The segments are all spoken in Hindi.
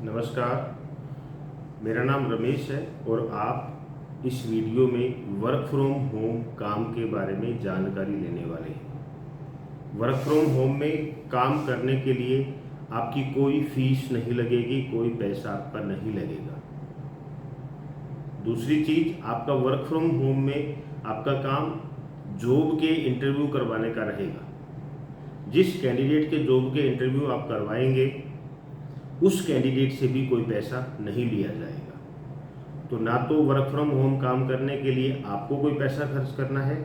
नमस्कार, मेरा नाम रमेश है और आप इस वीडियो में वर्क फ्रॉम होम काम के बारे में जानकारी लेने वाले हैं। वर्क फ्रॉम होम में काम करने के लिए आपकी कोई फीस नहीं लगेगी, कोई पैसा आपका नहीं लगेगा। दूसरी चीज़, आपका वर्क फ्रॉम होम में आपका काम जॉब के इंटरव्यू करवाने का रहेगा। जिस कैंडिडेट के जॉब के इंटरव्यू आप करवाएंगे उस कैंडिडेट से भी कोई पैसा नहीं लिया जाएगा। तो ना तो वर्क फ्रॉम होम काम करने के लिए आपको कोई पैसा खर्च करना है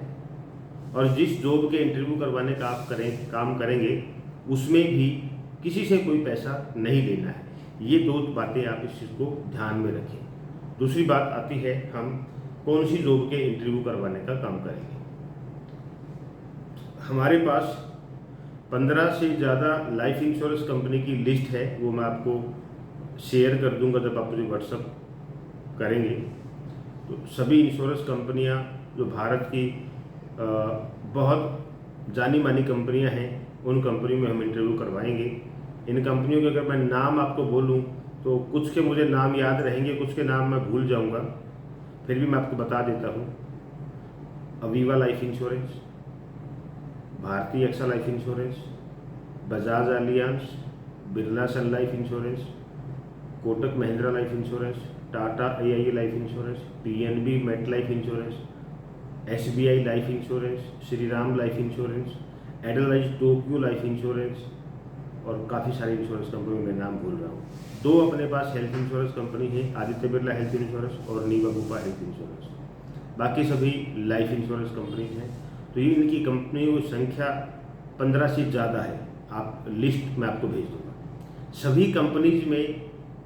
और जिस जॉब के इंटरव्यू करवाने का आप काम करेंगे उसमें भी किसी से कोई पैसा नहीं लेना है। ये दो बातें आप इस चीज़ को ध्यान में रखें। दूसरी बात आती है, हम कौन सी जॉब के इंटरव्यू करवाने का काम करेंगे। हमारे पास 15 से ज़्यादा लाइफ इंश्योरेंस कंपनी की लिस्ट है, वो मैं आपको शेयर कर दूंगा जब आप मुझे व्हाट्सअप करेंगे। तो सभी इंश्योरेंस कंपनियां जो भारत की बहुत जानी मानी कंपनियां हैं, उन कंपनियों में हम इंटरव्यू करवाएंगे। इन कंपनियों के अगर मैं नाम आपको बोलूं तो कुछ के मुझे नाम याद रहेंगे, कुछ के नाम मैं भूल जाऊंगा, फिर भी मैं आपको बता देता हूं। Aviva life insurance, Bharatiya AXA life insurance, Bajaj Allianz, Birla Sun life insurance, Kotak Mahindra life insurance, Tata AIA life insurance, PNB Met life insurance, SBI life insurance, Shriram life insurance, Edelweiss Tokyo life insurance और काफ़ी सारी इंश्योरेंस कंपनियों में नाम भूल रहा हूँ। दो अपने पास हेल्थ इंश्योरेंस कंपनी है, आदित्य बिरला हेल्थ इंश्योरेंस और नीवा बुपा हेल्थ इंश्योरेंस। बाकी सभी लाइफ इंश्योरेंस कंपनीज हैं। तो ये इनकी कंपनियों की संख्या 15 से ज़्यादा है। आप लिस्ट मैं आपको भेज दूंगा। सभी कंपनीज में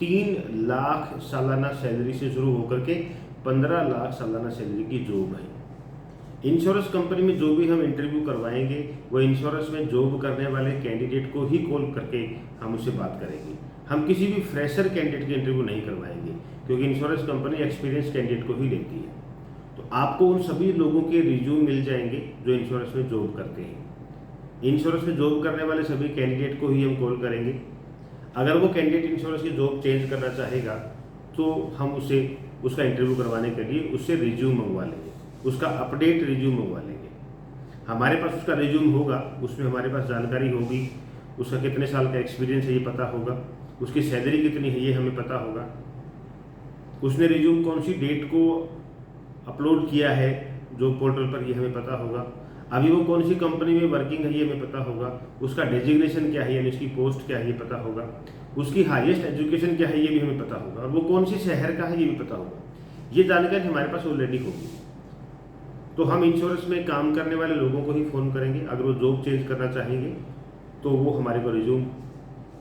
3 लाख सालाना सैलरी से शुरू होकर के 15 लाख सालाना सैलरी की जॉब है। इंश्योरेंस कंपनी में जो भी हम इंटरव्यू करवाएंगे वो इंश्योरेंस में जॉब करने वाले कैंडिडेट को ही कॉल करके हम उससे बात करेंगे। हम किसी भी फ्रेशर कैंडिडेट की इंटरव्यू नहीं करवाएंगे, क्योंकि इंश्योरेंस कंपनी एक्सपीरियंस कैंडिडेट को ही लेती है। तो आपको उन सभी लोगों के रिज्यूम मिल जाएंगे जो इंश्योरेंस में जॉब करते हैं। इंश्योरेंस में जॉब करने वाले सभी कैंडिडेट को ही हम कॉल करेंगे। अगर वो कैंडिडेट इंश्योरेंस की जॉब चेंज करना चाहेगा तो हम उसे उसका इंटरव्यू करवाने के लिए उससे रिज्यूम मंगवा लेंगे, उसका अपडेट रिज्यूम मंगवा लेंगे। हमारे पास उसका रिज्यूम होगा, उसमें हमारे पास जानकारी होगी, उसका कितने साल का एक्सपीरियंस है ये पता होगा, उसकी सैलरी कितनी है ये हमें पता होगा, उसने रिज्यूम कौन सी डेट को अपलोड किया है जॉब पोर्टल पर ये हमें पता होगा, अभी वो कौन सी कंपनी में वर्किंग है ये हमें पता होगा, उसका डेजिग्नेशन क्या है यानी उसकी पोस्ट क्या है ये पता होगा, उसकी हाईएस्ट एजुकेशन क्या है ये भी हमें पता होगा और वो कौन सी शहर का है ये भी पता होगा। ये जानकारी हमारे पास ऑलरेडी होगी। तो हम इंश्योरेंस में काम करने वाले लोगों को ही फ़ोन करेंगे। अगर वो जॉब चेंज करना चाहेंगे तो वो हमारे को रिज्यूम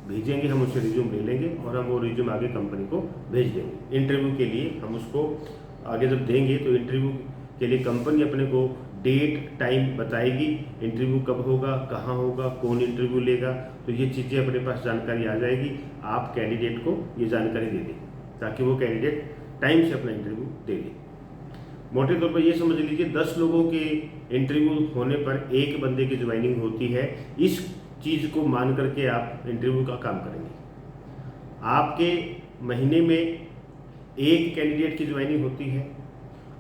भेजेंगे, हम उससे रिज्यूम ले लेंगे और हम वो रिज्यूम आगे कंपनी को भेज देंगे। इंटरव्यू के लिए हम उसको आगे जब देंगे तो इंटरव्यू के लिए कंपनी अपने को डेट टाइम बताएगी, इंटरव्यू कब होगा, कहाँ होगा, कौन इंटरव्यू लेगा। तो ये चीज़ें अपने पास जानकारी आ जाएगी। आप कैंडिडेट को ये जानकारी दे दें ताकि वो कैंडिडेट टाइम से अपना इंटरव्यू दे दे। मोटे तौर पर ये समझ लीजिए 10 लोगों के इंटरव्यू होने पर एक बंदे की ज्वाइनिंग होती है। इस चीज़ को मान करके आप इंटरव्यू का काम करेंगे। आपके महीने में एक कैंडिडेट की ज्वाइनिंग होती है,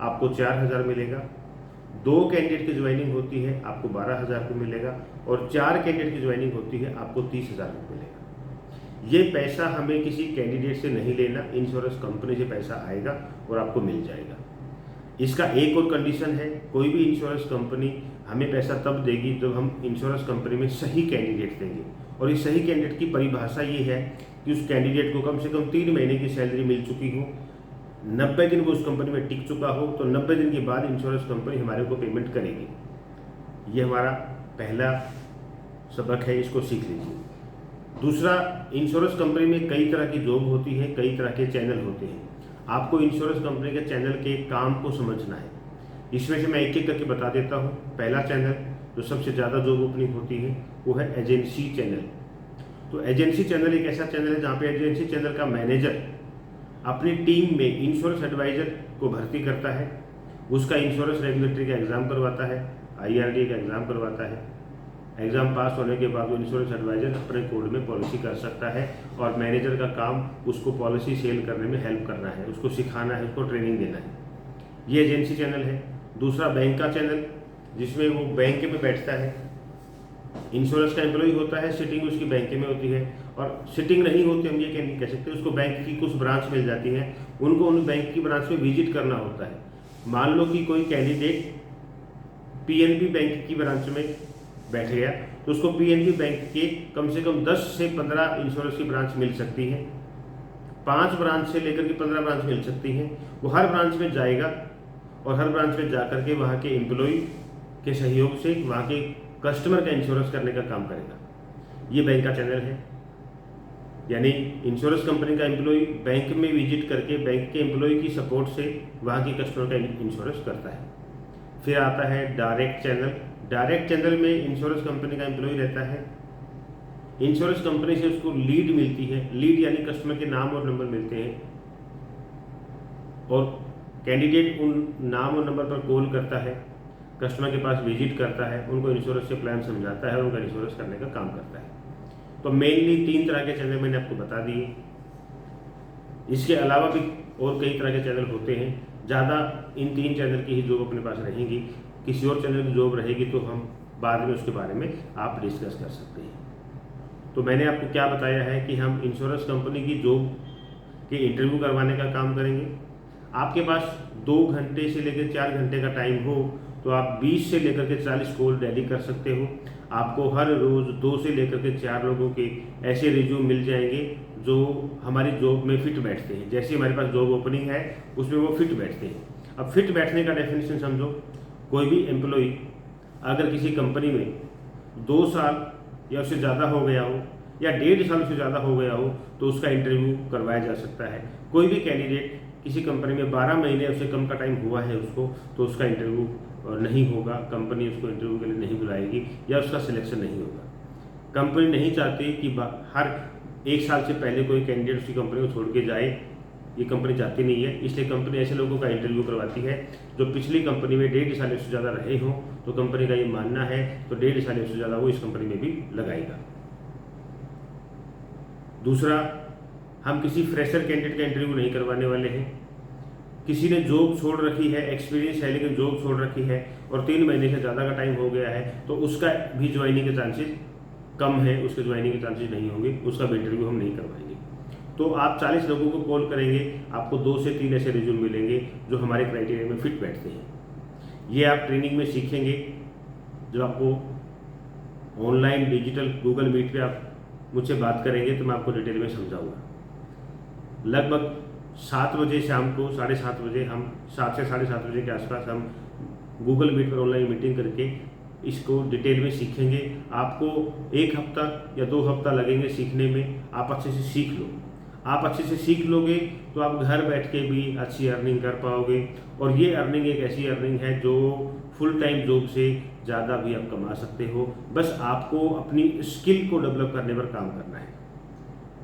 आपको 4,000 मिलेगा। 2 कैंडिडेट की ज्वाइनिंग होती है, आपको 12,000 रुपये मिलेगा और 4 कैंडिडेट की ज्वाइनिंग होती है, आपको 30,000 रुपये मिलेगा। ये पैसा हमें किसी कैंडिडेट से नहीं लेना, इंश्योरेंस कंपनी से पैसा आएगा और आपको मिल जाएगा। इसका एक और कंडीशन है, कोई भी इंश्योरेंस कंपनी हमें पैसा तब देगी जब हम इंश्योरेंस कंपनी में सही कैंडिडेट देंगे। और इस सही कैंडिडेट की परिभाषा ये है कि उस कैंडिडेट को कम से कम 3 महीने की सैलरी मिल चुकी हो, 90 दिन वो उस कंपनी में टिक चुका हो, तो 90 दिन के बाद इंश्योरेंस कंपनी हमारे को पेमेंट करेगी। ये हमारा पहला सबक है, इसको सीख लीजिए। दूसरा, इंश्योरेंस कंपनी में कई तरह की जॉब होती है, कई तरह के चैनल होते हैं। आपको इंश्योरेंस कंपनी के चैनल के काम को समझना है। इसमें से मैं एक एक करके बता देता हूँ। पहला चैनल जो सबसे ज़्यादा जॉब ओपनिंग होती है वो है एजेंसी चैनल। तो एजेंसी चैनल एक ऐसा चैनल है जहाँ पे एजेंसी चैनल का मैनेजर अपनी टीम में इंश्योरेंस एडवाइज़र को भर्ती करता है, उसका इंश्योरेंस रेगुलेटरी का एग्ज़ाम करवाता है, IRDA का एग्ज़ाम करवाता है, एग्ज़ाम पास होने के बाद इंश्योरेंस एडवाइज़र अपने कोड में पॉलिसी कर सकता है और मैनेजर का काम उसको पॉलिसी सेल करने में हेल्प करना है, उसको सिखाना है, उसको ट्रेनिंग देना है। ये एजेंसी चैनल है। दूसरा बैंक का चैनल, जिसमें वो बैंक में बैठता है, इंश्योरेंस का एम्प्लॉय होता है, सिटिंग उसकी बैंक में होती है, और सिटिंग नहीं होती हम ये नहीं कह सकते, उसको बैंक की कुछ ब्रांच मिल जाती है, उनको उन बैंक की ब्रांच में विजिट करना होता है। मान लो कि कोई कैंडिडेट पीएनबी बैंक की ब्रांच में बैठ गया, तो उसको पीएनबी बैंक के कम से कम 10 से 15 इंश्योरेंस की ब्रांच मिल सकती है, 5 ब्रांच से लेकर के 15 ब्रांच मिल सकती हैं। वो हर ब्रांच में जाएगा और हर ब्रांच में जा करके वहाँ के एम्प्लॉय के सहयोग से वहाँ के कस्टमर का इंश्योरेंस करने का काम करेगा। ये बैंक का चैनल है। यानी इंश्योरेंस कंपनी का एम्प्लॉय बैंक में विजिट करके बैंक के एम्प्लॉय की सपोर्ट से वहाँ की कस्टमर का इंश्योरेंस करता है। फिर आता है डायरेक्ट चैनल। डायरेक्ट चैनल में इंश्योरेंस कंपनी का एम्प्लॉय रहता है, इंश्योरेंस कंपनी से उसको लीड मिलती है, लीड यानी कस्टमर के नाम और नंबर मिलते हैं, और कैंडिडेट उन नाम और नंबर पर कॉल करता है, कस्टमर के पास विजिट करता है, उनको इंश्योरेंस के प्लान समझाता है और उनका इंश्योरेंस करने का काम करता है। तो मेनली 3 तरह के चैनल मैंने आपको बता दिए। इसके अलावा भी और कई तरह के चैनल होते हैं, ज़्यादा इन 3 चैनल की ही जॉब अपने पास रहेंगी। किसी और चैनल की जॉब रहेगी तो हम बाद में उसके बारे में आप डिस्कस कर सकते हैं। तो मैंने आपको क्या बताया है कि हम इंश्योरेंस कंपनी की जॉब के इंटरव्यू करवाने का काम करेंगे। आपके पास 2 घंटे से लेकर 4 घंटे का टाइम हो तो आप 20 से लेकर के 40 कॉल डेली कर सकते हो। आपको हर रोज़ 2 से लेकर के 4 लोगों के ऐसे रिज्यूम मिल जाएंगे जो हमारी जॉब में फिट बैठते हैं। जैसे हमारे पास जॉब ओपनिंग है उसमें वो फिट बैठते हैं। अब फिट बैठने का डेफिनेशन समझो, कोई भी एम्प्लॉय अगर किसी कंपनी में 2 साल या उससे ज़्यादा हो गया हो या 1.5 साल से ज़्यादा हो गया हो तो उसका इंटरव्यू करवाया जा सकता है। कोई भी कैंडिडेट किसी कंपनी में 12 महीने उससे कम का टाइम हुआ है उसको, तो उसका इंटरव्यू नहीं होगा, कंपनी उसको इंटरव्यू के लिए नहीं बुलाएगी या उसका सिलेक्शन नहीं होगा। कंपनी नहीं चाहती कि हर 1 साल से पहले कोई कैंडिडेट उसकी कंपनी को छोड़ के जाए, ये कंपनी चाहती नहीं है। इसलिए कंपनी ऐसे लोगों का इंटरव्यू करवाती है जो पिछली कंपनी में 1.5 साल से ज़्यादा रहे हों, तो कंपनी का ये मानना है तो 1.5 साल से ज़्यादा वो इस कंपनी में भी लगाएगा। दूसरा, हम किसी फ्रेशर कैंडिडेट का इंटरव्यू नहीं करवाने वाले हैं। किसी ने जॉब छोड़ रखी है, एक्सपीरियंस है लेकिन जॉब छोड़ रखी है और 3 महीने से ज़्यादा का टाइम हो गया है, तो उसका भी ज्वाइनिंग के चांसेस कम है, उसके ज्वाइनिंग के चांसेस नहीं होंगे, उसका भी इंटरव्यू हम नहीं करवाएंगे। तो आप 40 लोगों को कॉल करेंगे, आपको 2 से 3 ऐसे रिज्यूम मिलेंगे जो हमारे क्राइटेरिया में फिट बैठते हैं। ये आप ट्रेनिंग में सीखेंगे, जो आपको ऑनलाइन डिजिटल गूगल मीट पे आप मुझसे बात करेंगे तो मैं आपको डिटेल में समझाऊंगा। लगभग 7 बजे शाम को, 7:30 बजे, हम 7 से 7:30 बजे के आसपास हम गूगल मीट पर ऑनलाइन मीटिंग करके इसको डिटेल में सीखेंगे। आपको 1 हफ्ता या 2 हफ्ता लगेंगे सीखने में। आप अच्छे से सीख लो। आप अच्छे से सीख लोगे तो आप घर बैठ के भी अच्छी अर्निंग कर पाओगे, और ये अर्निंग एक ऐसी अर्निंग है जो फुल टाइम जॉब से ज़्यादा भी आप कमा सकते हो। बस आपको अपनी स्किल को डेवलप करने पर काम करना है।